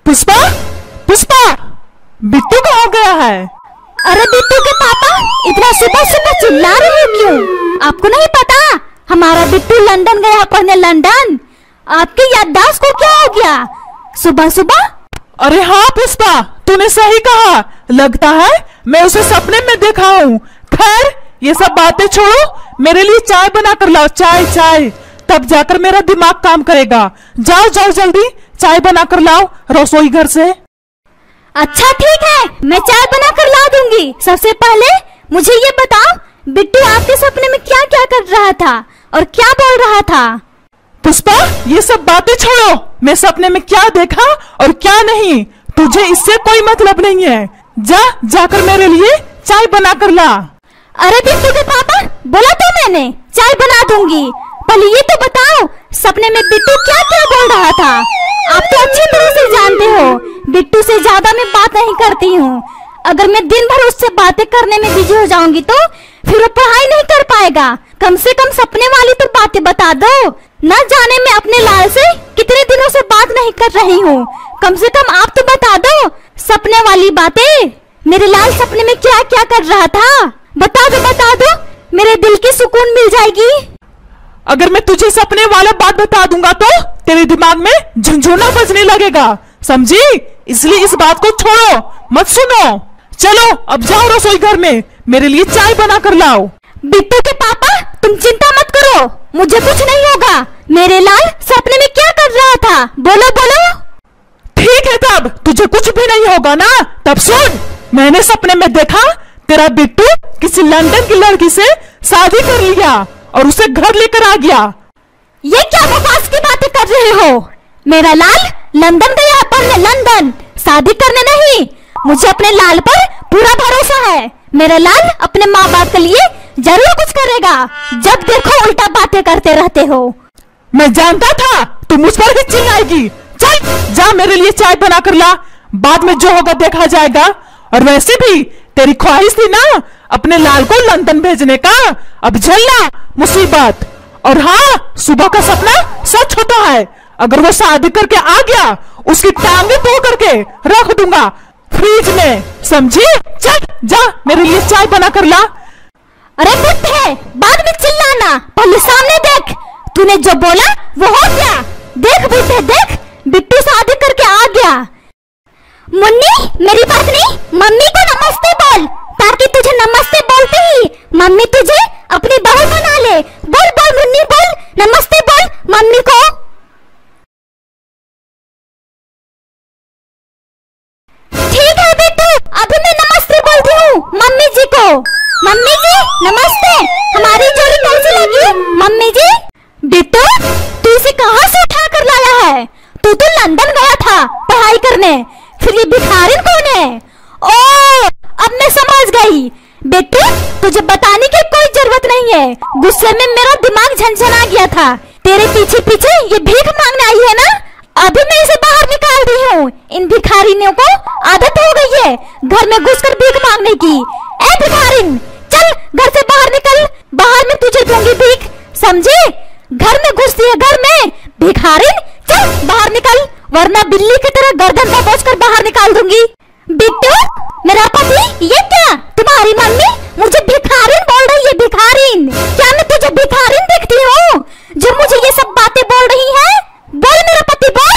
पुष्पा, पुष्पा, बिट्टू कहाँ गया है? अरे बिट्टू के पापा, इतना सुबह सुबह चिल्ला रहे हो क्यों? आपको नहीं पता हमारा बिट्टू लंदन गया पढ़ने, लंदन। आपकी याददाश्त को क्या हो गया सुबह सुबह? अरे हाँ पुष्पा, तूने सही कहा। लगता है मैं उसे सपने में देखा हूँ। खैर ये सब बातें छोड़ो, मेरे लिए चाय बना कर लाओ। चाय चाय, तब जाकर मेरा दिमाग काम करेगा। जाओ जाओ जल्दी चाय बना कर लाओ रसोई घर से। अच्छा ठीक है, मैं चाय बना कर ला दूंगी। सबसे पहले मुझे ये बताओ, बिट्टू आपके सपने में क्या क्या कर रहा था और क्या बोल रहा था? पुष्पा ये सब बातें छोड़ो, मैं सपने में क्या देखा और क्या नहीं तुझे इससे कोई मतलब नहीं है। जा जाकर मेरे लिए चाय बना कर ला। अरे बिट्टू के पापा, बोला तो मैंने चाय बना दूंगी। पहले ये तो बताओ, सपने में बिट्टू क्या क्या बोल रहा था? आप तो अच्छी तरह से जानते हो बिट्टू से ज्यादा मैं बात नहीं करती हूँ। अगर मैं दिन भर उससे बातें करने में बिजी हो जाऊंगी तो फिर वो पढ़ाई नहीं कर पाएगा। कम से कम सपने वाली तो बातें बता दो। न जाने मैं अपने लाल से कितने दिनों से बात नहीं कर रही हूँ। कम से कम आप तो बता दो सपने वाली बातें। मेरे लाल सपने में क्या क्या कर रहा था? बता दो, मेरे दिल की सुकून मिल जाएगी। अगर मैं तुझे सपने वाला बात बता दूंगा तो तेरे दिमाग में झुनझुना बजने लगेगा, समझी? इसलिए इस बात को छोड़ो, मत सुनो। चलो अब जाओ रसोई घर में, मेरे लिए चाय बना कर लाओ। बिट्टू के पापा, तुम चिंता मत करो, मुझे कुछ नहीं होगा। मेरे लाल सपने में क्या कर रहा था? बोलो बोलो। ठीक है, तब तुझे कुछ भी नहीं होगा ना। तब सुन, मैंने सपने में देखा तेरा बिट्टू किसी लंदन की लड़की से शादी कर लिया और उसे घर लेकर आ गया। ये क्या बकवास की बातें कर रहे हो? मेरा लाल लंदन गया पढ़ने, लंदन, शादी करने नहीं। मुझे अपने लाल पर पूरा भरोसा है। मेरा लाल अपने माँ बाप के लिए जरूर कुछ करेगा। जब देखो उल्टा बातें करते रहते हो। मैं जानता था तू मुझ पर ही चिल्लाएगी। चल जा मेरे लिए चाय बना कर ला, बाद में जो होगा देखा जाएगा। और वैसे भी तेरी ख्वाहिश थी ना अपने लाल को लंदन भेजने का, अब झेलना मुसीबत। और हाँ, सुबह का सपना सच होता है। अगर वो शादी करके आ गया, उसकी टांगे तोड़ करके रख दूंगा फ्रिज में, समझी? चल जा मेरे लिए चाय बना कर ला। अरे बुड्ढे, बाद में चिल्लाना, पहले सामने देख। तूने जो बोला वो हो गया। देख बुड्ढे देख, बिट्टू शादी करके आ गया। मुन्नी मेरी पत्नी, मम्मी को नमस्ते बोल, ताकि तुझे नमस्ते बोलते ही मम्मी तुझे अपनी बहू बना ले। बोल बोल मुन्नी बोल, नमस्ते बोल मम्मी को। ठीक है बिट्टू, अभी मैं नमस्ते बोलती हूँ मम्मी जी को। मम्मी जी नमस्ते, हमारी जोड़ी कैसी लगी मम्मी जी? बिट्टू तू इसे कहाँ से उठा कर लाया है? तू तो लंदन गया था पढ़ाई करने, फिर ये भिखारिन कौन है? ओ अब मैं समझ गई। बेटू तुझे बताने की कोई जरूरत नहीं है, गुस्से में मेरा दिमाग झंझना गया था। तेरे पीछे पीछे ये भीख मांगने आई है ना, अभी मैं इसे बाहर निकाल दी हूँ। इन भिखारिनों को आदत हो गई है घर में घुसकर भीख मांगने की। ए भिखारिन, चल घर से बाहर निकल, बाहर में तुझे दूंगी भीख, समझे? घर में घुसती है घर में भिखारिन, चल बाहर निकल, वरना बिल्ली की तरह गर्दन दबोच कर बाहर निकाल दूंगी। बिट्टू मेरा पति, ये क्या तुम्हारी मम्मी मुझे भिखारिन बोल रही है? भिखारिन? क्या मैं तुझे भिखारिन दिखती हूँ जो मुझे ये सब बातें बोल रही है? बोल मेरा पति बोल।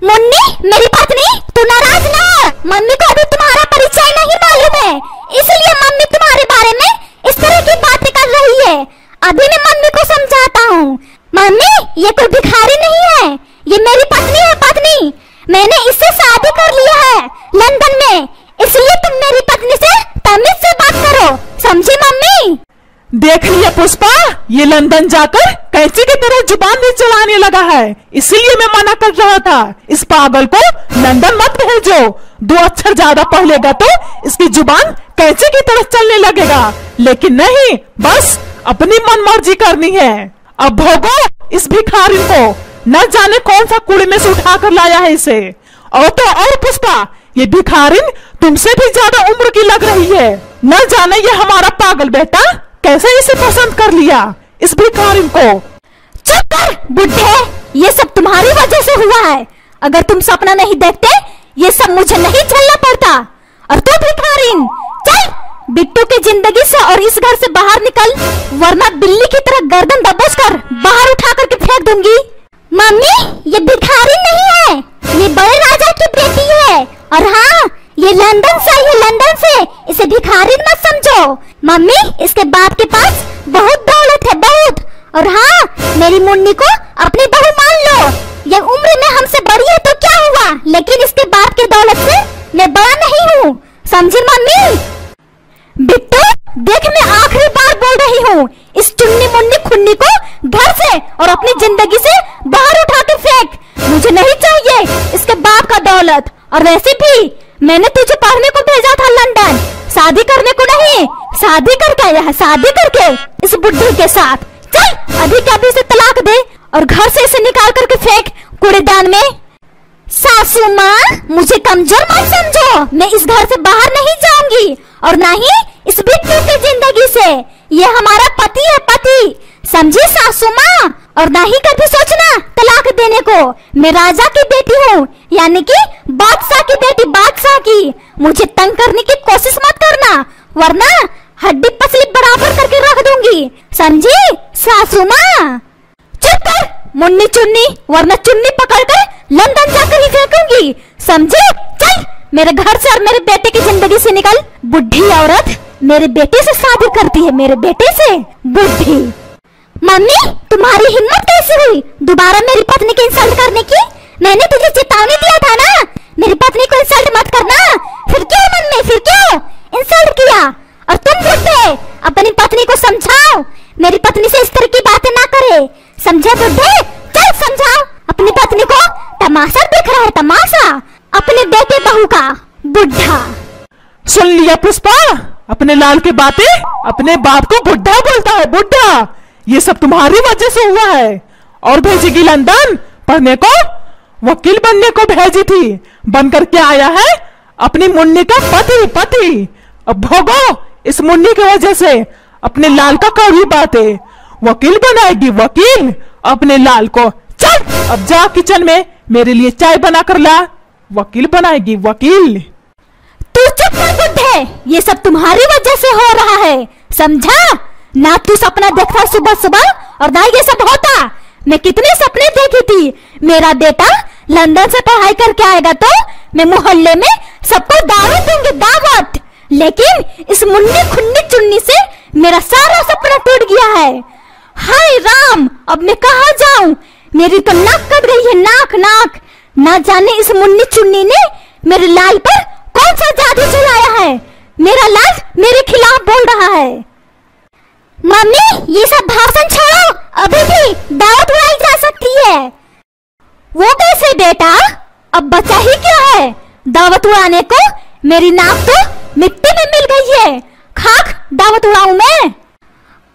मुन्नी मेरी पत्नी, तू नाराज ना हो, मम्मी को अभी तुम्हारा परिचय नहीं मालूम है, इसलिए मम्मी तुम्हारे बारे में इस तरह की बातें कर रही है। अभी मैं मम्मी को समझाता हूँ। मम्मी ये कोई भिखारी नहीं है, ये मेरी पत्नी है, पत्नी। मैंने इससे शादी कर लिया है लंदन में, इसलिए तुम मेरी पत्नी से तमीज से बात करो, समझी मम्मी? देख लिया पुष्पा, ये लंदन जाकर कैंची की तरह जुबान भी चलाने लगा है। इसीलिए मैं मना कर रहा था, इस पागल को लंदन मत भेजो। 2 अक्षर ज्यादा पढ़ लेगा तो इसकी जुबान कैंची की तरह चलने लगेगा। लेकिन नहीं, बस अपनी मनमर्जी करनी है। अब भोगो इस भिखारी को, न जाने कौन सा कुड़ी में से उठा कर लाया है इसे। और तो और पुष्पा, ये भिखारिन तुमसे भी ज्यादा उम्र की लग रही है। न जाने ये हमारा पागल बेटा कैसे इसे पसंद कर लिया, इस भिखारिन को। चुप कर बुड्ढे, ये सब तुम्हारी वजह से हुआ है। अगर तुम सपना नहीं देखते ये सब मुझे नहीं झेलना पड़ता। और तू भिखारिन, चल बिट्टू की जिंदगी से और इस घर से बाहर निकल, वरना बिल्ली की तरह गर्दन दबोचकर बाहर उठा करके फेंक दूंगी। मम्मी, ये भिखारी नहीं है, ये बड़े राजा की बेटी है। और हाँ, ये लंदन से आई है, लंदन से। इसे भिखारी मत समझो। मम्मी, इसके बाप के पास बहुत दौलत है, बहुत। और हाँ, मेरी मुन्नी को अपनी बहू मान लो। ये उम्र में हमसे बड़ी है तो क्या हुआ, लेकिन इसके बाप के दौलत से मैं बड़ा नहीं हूँ, समझी मम्मी? बिट्टू देख, मैं आखिरी बार बोल रही हूँ, इस चुन्नी मुन्नी खुन्नी को घर से और अपनी जिंदगी से बाहर उठा के फेंक। मुझे नहीं चाहिए इसके बाप का दौलत। और वैसे भी मैंने तुझे पढ़ने को भेजा था लंदन, शादी करने को नहीं। शादी करके आया है, शादी करके इस बुड्ढी के साथ। चल अभी के अभी से तलाक दे और घर से इसे निकाल करके फेंक कूड़ेदान में। सासू माँ, मुझे कमजोर मत समझो। मैं इस घर से बाहर नहीं जाऊंगी और ना ही इस बिट्टू की जिंदगी से। ये हमारा पति है, पति, समझी सासू माँ? और ना ही कभी सोचना तलाक देने को। मैं राजा की बेटी हूँ, यानी कि बादशाह की बेटी, बादशाह की। मुझे तंग करने की कोशिश मत करना, वरना हड्डी पसली बराबर करके रख दूंगी, समझी सासू माँ? चुप कर मुन्नी चुन्नी, वरना चुन्नी पकड़कर लंदन जाकर ही फेंकूंगी, समझे? चल मेरे घर से और मेरे बेटे की जिंदगी से निकल। बुढ़ी औरत मेरे बेटे से शादी करती है, मेरे बेटे से, बुढ़ी। मम्मी, तुम्हारी हिम्मत कैसे हुई दोबारा मेरी पत्नी की इंसल्ट करने की? मैंने तुझे चेतावनी दिया था ना, मेरी पत्नी को इंसल्ट मत करना। फिर क्यों मम्मी, फिर क्यों इंसल्ट किया? और तुम बुड्ढे अपनी पत्नी को समझाओ, मेरी पत्नी से इस तरह की बातें ना करे, समझे बुड्ढे? चल समझाओ अपनी पत्नी को। तमाशा देख रहा है, तमाशा अपने बेटे बहू का, बुढ़ा। सुन लिया पुष्पा, अपने लाल की बातें, अपने बाप को बुढ़ा बोलता है, बुढ़ा। ये सब तुम्हारी वजह से हुआ है। और भेजेगी लंदन पढ़ने को, वकील बनने को भेजी थी, बनकर के आया है अपनी मुन्नी का पति, पति। अब भोगो इस मुन्नी की वजह से अपने लाल का कड़वी बातें। वकील बनाएगी, वकील, अपने लाल को। चल अब जा किचन में मेरे लिए चाय बना कर ला, वकील बनाएगी, वकील। तू चुप कर बुड्ढे, ये सब तुम्हारी वजह से हो रहा है, समझा ना? तू सपना देखता सुबह सुबह और ना ये सब होता। मैं कितने सपने देखी थी, मेरा बेटा लंदन से पढ़ाई करके आएगा तो मैं मोहल्ले में सबको दावत दूंगी, दावत। लेकिन इस मुन्नी खुन्नी चुन्नी से मेरा सारा सपना टूट गया है। हाय राम, अब मैं कहाँ जाऊं? मेरी तो नाक कट गई है, नाक, नाक। ना जाने इस मुन्नी चुन्नी ने मेरे लाल पर कौन सा जादू चलाया है। मेरा लाल मेरे खिलाफ बोल रहा है। मम्मी, ये सब भाषण छोड़ो, अभी भी दावत उड़ाई जा सकती है। वो कैसे बेटा? अब बचा ही क्या है दावत उड़ाने को? मेरी नाक तो मिट्टी में मिल गई है, खाक दावत उड़ाऊं मैं?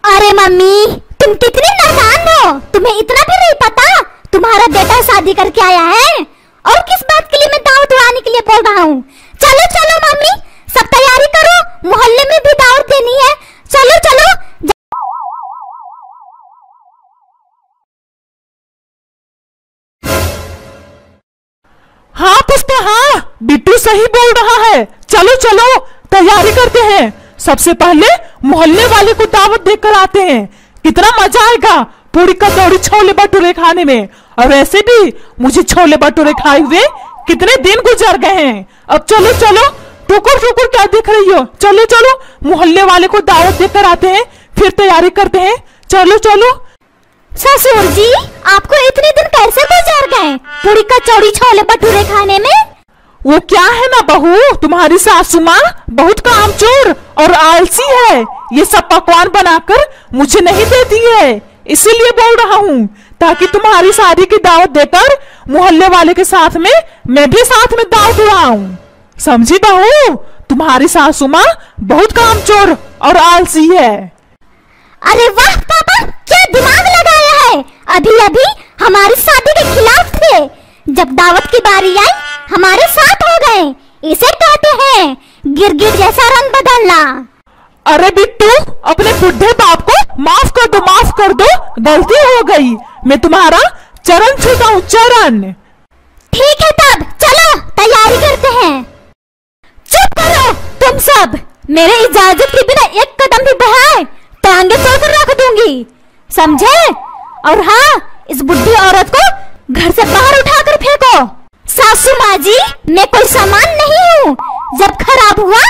अरे मम्मी, तुम कितनी नादान हो, तुम्हें इतना भी नहीं पता तुम्हारा बेटा शादी करके आया है। और किस बात के लिए मैं दावत उड़ाने के लिए बोल रहा हूँ? चलो चलो मम्मी, सब तैयारी करो, मोहल्ले में भी दावत देनी है। चलो चलो। हाँ पुष्पा, हाँ बिट्टू सही बोल रहा है। चलो चलो तैयारी करते हैं। सबसे पहले मोहल्ले वाले को दावत देकर आते हैं। कितना मजा आएगा पूरी कचौड़ी छोले भटूरे खाने में। और वैसे भी मुझे छोले भटूरे खाए हुए कितने दिन गुजर गए हैं। अब चलो चलो, टुकुर टुकुर क्या देख रही हो? चलो चलो मोहल्ले वाले को दावत देकर आते हैं, फिर तैयारी करते हैं। चलो चलो। ससुर जी, आपको इतने दिन कैसे गुजर गए पूरी कचौड़ी छोले भटूरे खाने में? वो क्या है ना बहू, तुम्हारी सासू माँ बहुत कामचोर और आलसी है। ये सब पकवान बनाकर मुझे नहीं देती है, इसीलिए बोल रहा हूँ, ताकि तुम्हारी शादी की दावत देकर मोहल्ले वाले के साथ में मैं भी साथ में दावत उड़ाऊं। समझी बहू? तुम्हारी सासू माँ बहुत कामचोर और आलसी है। अरे वाह पापा, क्या दिमाग लगाया है। अभी अभी हमारी शादी के खिलाफ थे, जब दावत की बारी आई हमारे साथ हो गए। इसे कहते हैं गिरगिट जैसा रंग बदलना। अरे बिट्टू, अपने बुढ़े बाप को माफ कर दो, माफ कर दो, गलती हो गई। मैं तुम्हारा चरण छूता हूँ, चरण। ठीक है तब चलो तैयारी कर मेरे इजाजत के बिना एक कदम भी बढ़ाए टांगे तोड़कर रख दूंगी, समझे? और हाँ, इस बुढ़ी औरत को घर से बाहर उठाकर फेंको। सासू माँ जी, मैं कोई सामान नहीं हूँ, जब खराब हुआ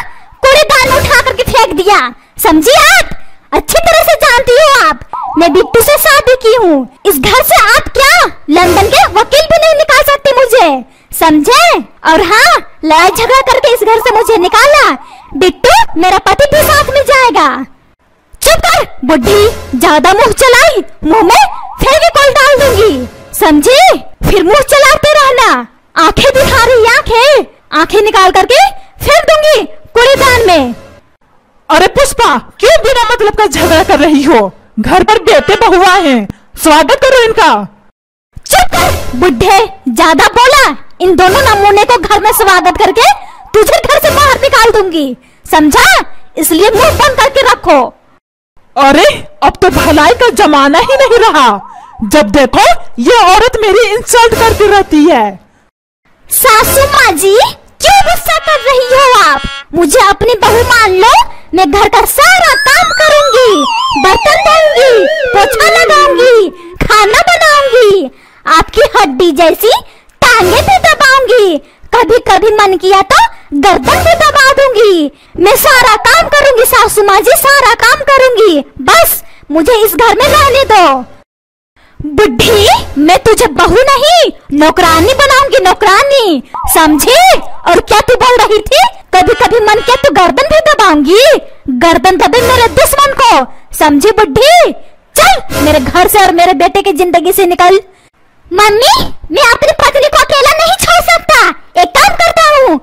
कूड़ेदान में उठा करके फेंक दिया, समझी? आप अच्छी तरह से जानती हो आप, मैं बिट्टू से शादी की हूँ। इस घर से आप क्या लंदन के वकील भी नहीं निकाल सकते मुझे, समझे? और हाँ, लड़ाई झगड़ा करके इस घर से मुझे निकाला, बिट्टू मेरा पति भी साथ में जाएगा। चुप कर बुढ़ी, ज्यादा मुंह चलाई, मुंह में फेविकोल डाल दूंगी, समझी? फिर मुंह चलाते रहना। आंखें दिखा रही, आंखें निकाल करके फेंक दूंगी कूड़ेदान में। अरे पुष्पा, क्यों बिना मतलब का झगड़ा कर रही हो? घर पर बेटे बहुआ हैं, स्वागत करो इनका। चुप कर बुढ़े, ज्यादा बोला, इन दोनों नमूने को घर में स्वागत करके तुझे घर से बाहर निकाल दूंगी, समझा? इसलिए मुंह बंद करके रखो। अरे अब तो भलाई का जमाना ही नहीं रहा, जब देखो ये औरत मेरी इंसल्ट करती रहती है। सासू माँ जी, क्यों गुस्सा कर रही हो आप? मुझे अपनी बहू मान लो, मैं घर का सारा काम करूंगी, बर्तन धोऊंगी, पोछा लगाऊंगी, खाना बनाऊंगी, आपकी हड्डी जैसी टांगे भी दबाऊंगी, कभी कभी मन किया तो गर्दन भी दबा दूंगी। मैं सारा काम करूंगी सासू माँ जी, सारा काम करूंगी, बस मुझे इस घर में रहने दो। बुढ़ी, मैं तुझे बहू नहीं नौकरानी बनाऊंगी, नौकरानी, समझी? और क्या तू बोल रही थी? कभी कभी मन किया तो गर्दन भी दबाऊंगी, गर्दन दबे मेरे दुश्मन को, समझी बुढ़ी? चल मेरे घर से और मेरे बेटे की जिंदगी से निकल। मम्मी, मैं अपनी पत्नी को अकेला नहीं छोड़ सकता, एक काम करता हूँ,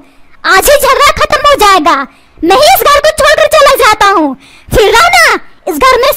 आज ही झगड़ा खत्म हो जाएगा, मैं ही इस घर को छोड़कर चला जाता हूँ, फिर रहना इस घर में